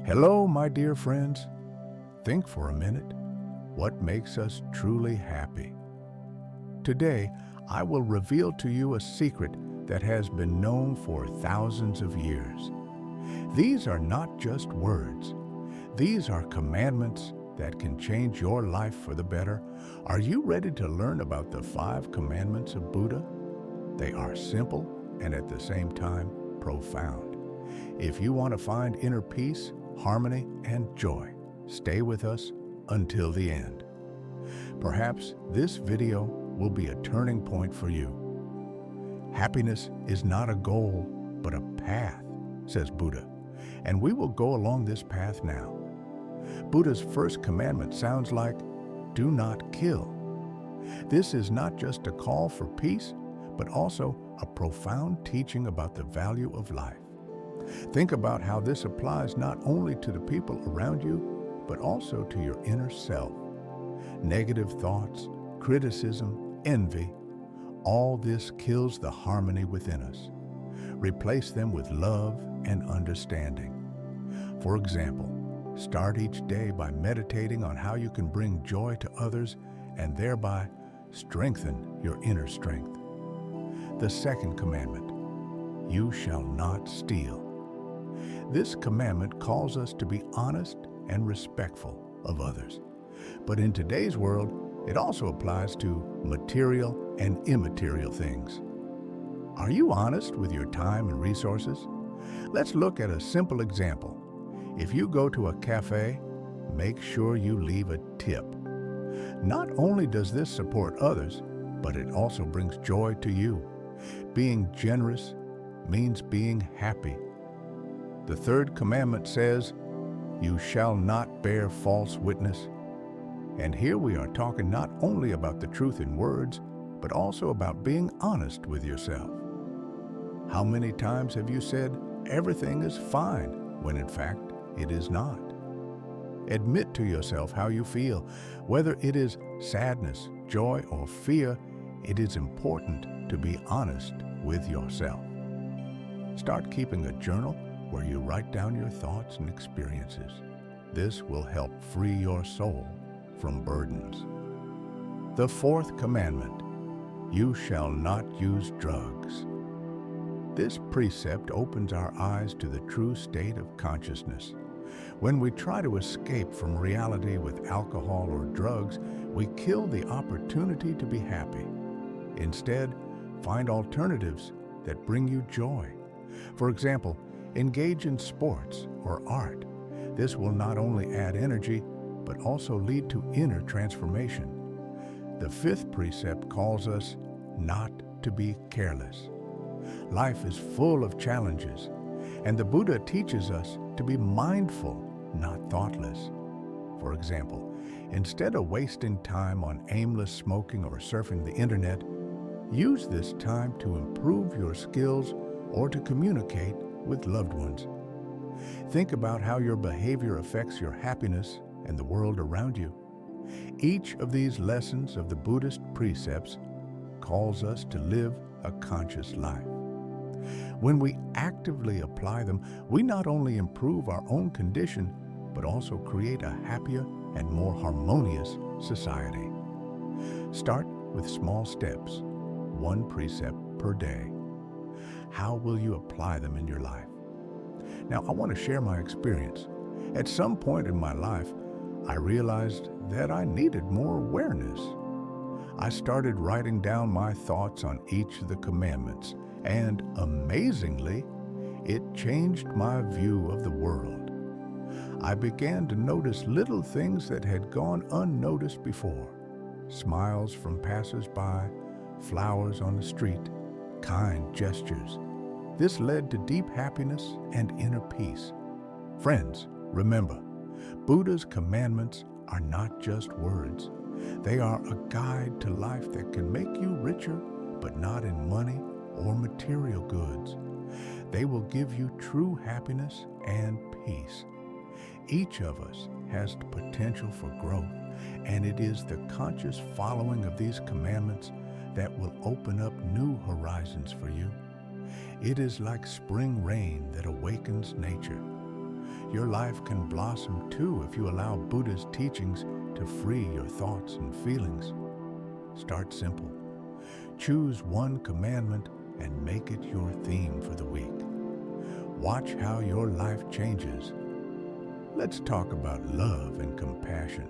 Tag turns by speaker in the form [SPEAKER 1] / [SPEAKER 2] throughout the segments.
[SPEAKER 1] Hello, my dear friends. Think for a minute. What makes us truly happy? Today, I will reveal to you a secret that has been known for thousands of years. These are not just words. These are commandments that can change your life for the better. Are you ready to learn about the 5 commandments of Buddha? They are simple and at the same time profound. If you want to find inner peace, harmony, and joy, stay with us until the end. Perhaps this video will be a turning point for you. Happiness is not a goal, but a path, says Buddha, and we will go along this path now. Buddha's first commandment sounds like, do not kill. This is not just a call for peace, but also a profound teaching about the value of life. Think about how this applies not only to the people around you, but also to your inner self. Negative thoughts, criticism, envy, all this kills the harmony within us. Replace them with love and understanding. For example, start each day by meditating on how you can bring joy to others and thereby strengthen your inner strength. The second commandment, you shall not steal. This commandment calls us to be honest and respectful of others. But in today's world, it also applies to material and immaterial things. Are you honest with your time and resources? Let's look at a simple example. If you go to a cafe, make sure you leave a tip. Not only does this support others, but it also brings joy to you. Being generous means being happy. The third commandment says, you shall not bear false witness. And here we are talking not only about the truth in words, but also about being honest with yourself. How many times have you said everything is fine when in fact it is not? Admit to yourself how you feel. Whether it is sadness, joy, or fear, it is important to be honest with yourself. Start keeping a journal where you write down your thoughts and experiences. This will help free your soul from burdens. The fourth commandment, you shall not use drugs. This precept opens our eyes to the true state of consciousness. When we try to escape from reality with alcohol or drugs, we kill the opportunity to be happy. Instead, find alternatives that bring you joy. For example, engage in sports or art. This will not only add energy, but also lead to inner transformation. The fifth precept calls us not to be careless. Life is full of challenges, and the Buddha teaches us to be mindful, not thoughtless. For example, instead of wasting time on aimless smoking or surfing the internet, use this time to improve your skills or to communicate with loved ones. Think about how your behavior affects your happiness and the world around you. Each of these lessons of the Buddhist precepts calls us to live a conscious life. When we actively apply them, we not only improve our own condition, but also create a happier and more harmonious society. Start with small steps, 1 precept per day. How will you apply them in your life? Now, I want to share my experience. At some point in my life, I realized that I needed more awareness. I started writing down my thoughts on each of the commandments, and amazingly, it changed my view of the world. I began to notice little things that had gone unnoticed before. Smiles from passers-by, flowers on the street, kind gestures. This led to deep happiness and inner peace. Friends, remember, Buddha's commandments are not just words. They are a guide to life that can make you richer, but not in money or material goods. They will give you true happiness and peace. Each of us has the potential for growth, and it is the conscious following of these commandments that will open up new horizons for you. It is like spring rain that awakens nature. Your life can blossom too if you allow Buddha's teachings to free your thoughts and feelings. Start simple. Choose one commandment and make it your theme for the week. Watch how your life changes. Let's talk about love and compassion,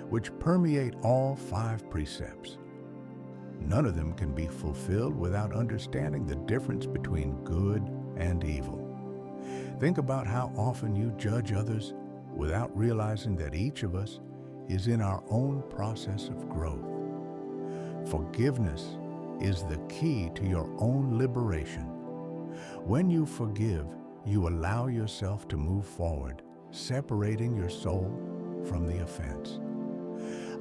[SPEAKER 1] which permeate all 5 precepts. None of them can be fulfilled without understanding the difference between good and evil. Think about how often you judge others without realizing that each of us is in our own process of growth. Forgiveness is the key to your own liberation. When you forgive, you allow yourself to move forward, separating your soul from the offense.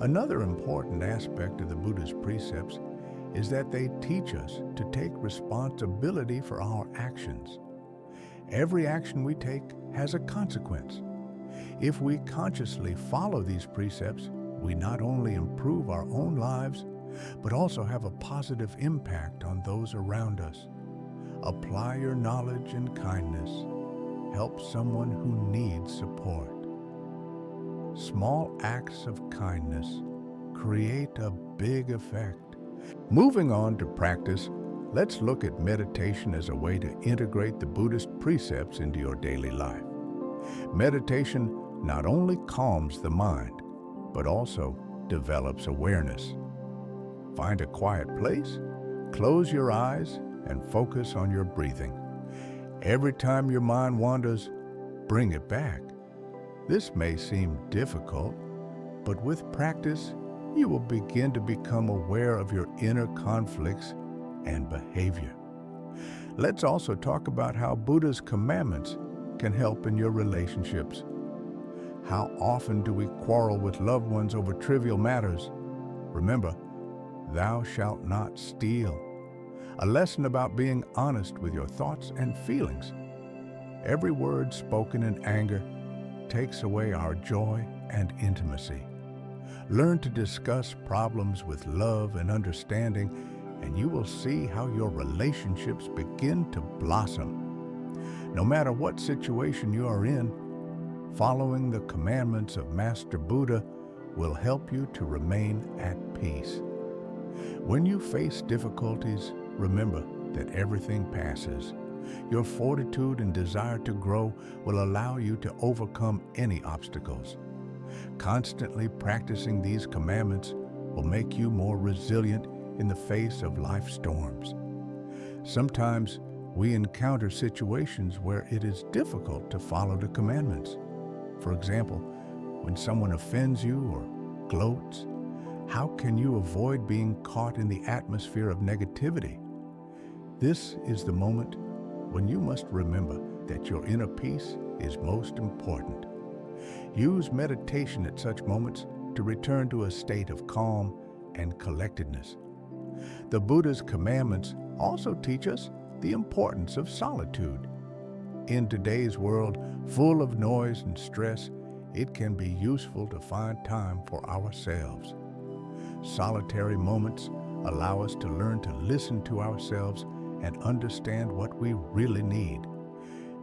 [SPEAKER 1] Another important aspect of the Buddha's precepts is that they teach us to take responsibility for our actions. Every action we take has a consequence. If we consciously follow these precepts, we not only improve our own lives, but also have a positive impact on those around us. Apply your knowledge and kindness. Help someone who needs support. Small acts of kindness create a big effect. Moving on to practice, let's look at meditation as a way to integrate the Buddhist precepts into your daily life. Meditation not only calms the mind, but also develops awareness. Find a quiet place, close your eyes, and focus on your breathing. Every time your mind wanders, bring it back. This may seem difficult, but with practice, you will begin to become aware of your inner conflicts and behavior. Let's also talk about how Buddha's commandments can help in your relationships. How often do we quarrel with loved ones over trivial matters? Remember, thou shalt not steal. A lesson about being honest with your thoughts and feelings. Every word spoken in anger takes away our joy and intimacy. Learn to discuss problems with love and understanding, and you will see how your relationships begin to blossom. No matter what situation you are in, following the commandments of Master Buddha will help you to remain at peace. When you face difficulties, remember that everything passes. Your fortitude and desire to grow will allow you to overcome any obstacles. Constantly practicing these commandments will make you more resilient in the face of life storms. Sometimes we encounter situations where it is difficult to follow the commandments. For example, when someone offends you or gloats, how can you avoid being caught in the atmosphere of negativity? This is the moment when you must remember that your inner peace is most important. Use meditation at such moments to return to a state of calm and collectedness. The Buddha's commandments also teach us the importance of solitude. In today's world, full of noise and stress, it can be useful to find time for ourselves. Solitary moments allow us to learn to listen to ourselves and understand what we really need.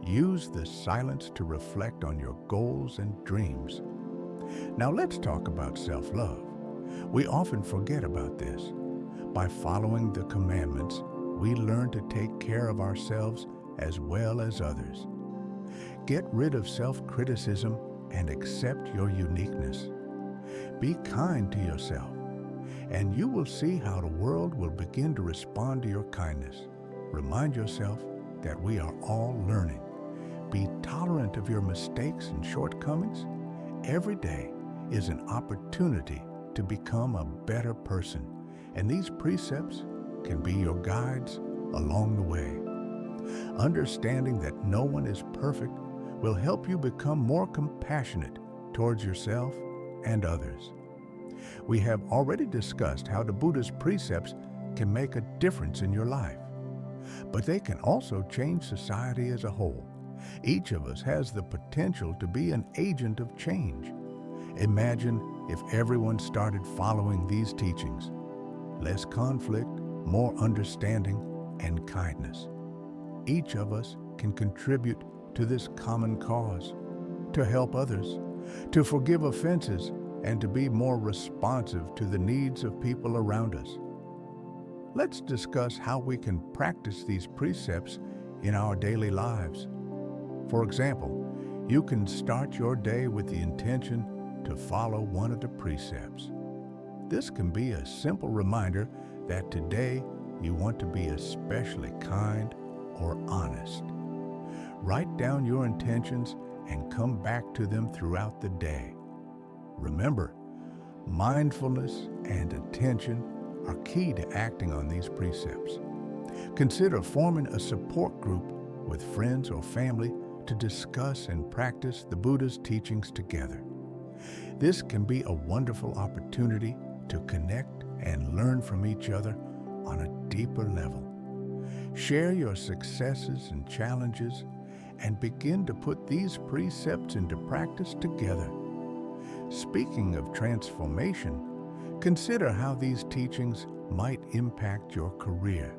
[SPEAKER 1] Use the silence to reflect on your goals and dreams. Now let's talk about self-love. We often forget about this. By following the commandments, we learn to take care of ourselves as well as others. Get rid of self-criticism and accept your uniqueness. Be kind to yourself, and you will see how the world will begin to respond to your kindness. Remind yourself that we are all learning. Be tolerant of your mistakes and shortcomings. Every day is an opportunity to become a better person, and these precepts can be your guides along the way. Understanding that no one is perfect will help you become more compassionate towards yourself and others. We have already discussed how the Buddha's precepts can make a difference in your life, but they can also change society as a whole. Each of us has the potential to be an agent of change. Imagine if everyone started following these teachings. Less conflict, more understanding, and kindness. Each of us can contribute to this common cause. to help others, to forgive offenses, and to be more responsive to the needs of people around us. Let's discuss how we can practice these precepts in our daily lives. For example, you can start your day with the intention to follow one of the precepts. This can be a simple reminder that today you want to be especially kind or honest. Write down your intentions and come back to them throughout the day. Remember, mindfulness and attention are key to acting on these precepts. Consider forming a support group with friends or family to discuss and practice the Buddha's teachings together. This can be a wonderful opportunity to connect and learn from each other on a deeper level. Share your successes and challenges and begin to put these precepts into practice together. Speaking of transformation, consider how these teachings might impact your career.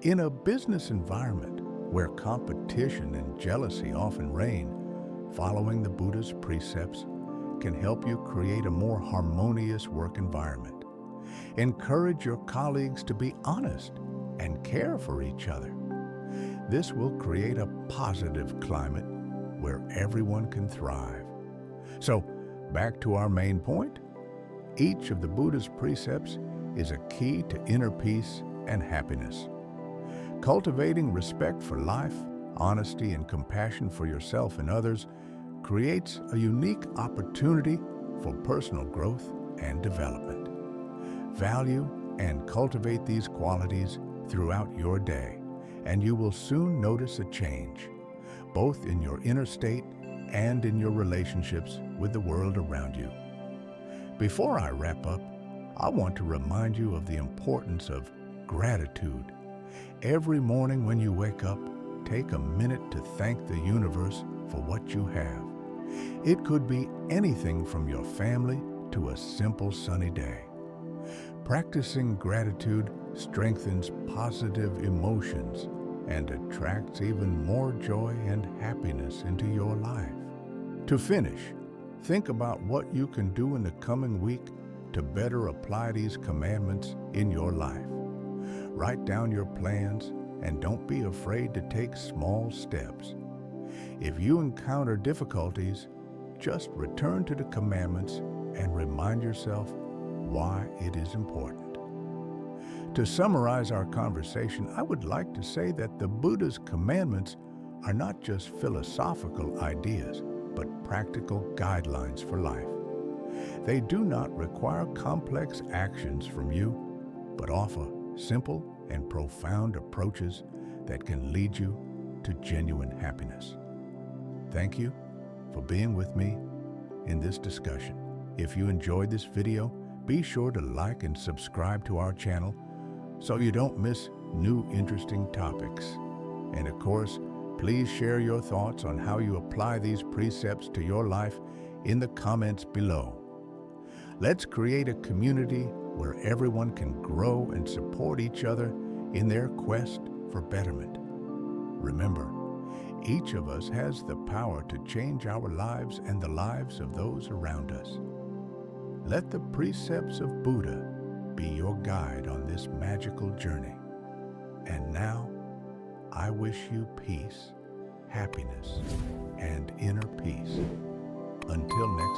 [SPEAKER 1] In a business environment where competition and jealousy often reign, following the Buddha's precepts can help you create a more harmonious work environment. Encourage your colleagues to be honest and care for each other. This will create a positive climate where everyone can thrive. So, back to our main point. Each of the Buddha's precepts is a key to inner peace and happiness. Cultivating respect for life, honesty, and compassion for yourself and others creates a unique opportunity for personal growth and development. Value and cultivate these qualities throughout your day, and you will soon notice a change, both in your inner state and in your relationships with the world around you. Before I wrap up, I want to remind you of the importance of gratitude. Every morning when you wake up, take a minute to thank the universe for what you have. It could be anything from your family to a simple sunny day. Practicing gratitude strengthens positive emotions and attracts even more joy and happiness into your life. To finish, think about what you can do in the coming week to better apply these commandments in your life. Write down your plans and don't be afraid to take small steps. If you encounter difficulties, just return to the commandments and remind yourself why it is important. To summarize our conversation, I would like to say that the Buddha's commandments are not just philosophical ideas, but practical guidelines for life. They do not require complex actions from you, but offer simple and profound approaches that can lead you to genuine happiness. Thank you for being with me in this discussion. If you enjoyed this video, be sure to like and subscribe to our channel so you don't miss new interesting topics. And of course, please share your thoughts on how you apply these precepts to your life in the comments below. Let's create a community where everyone can grow and support each other in their quest for betterment. Remember, each of us has the power to change our lives and the lives of those around us. Let the precepts of Buddha be your guide on this magical journey. And now, I wish you peace, happiness, and inner peace. Until next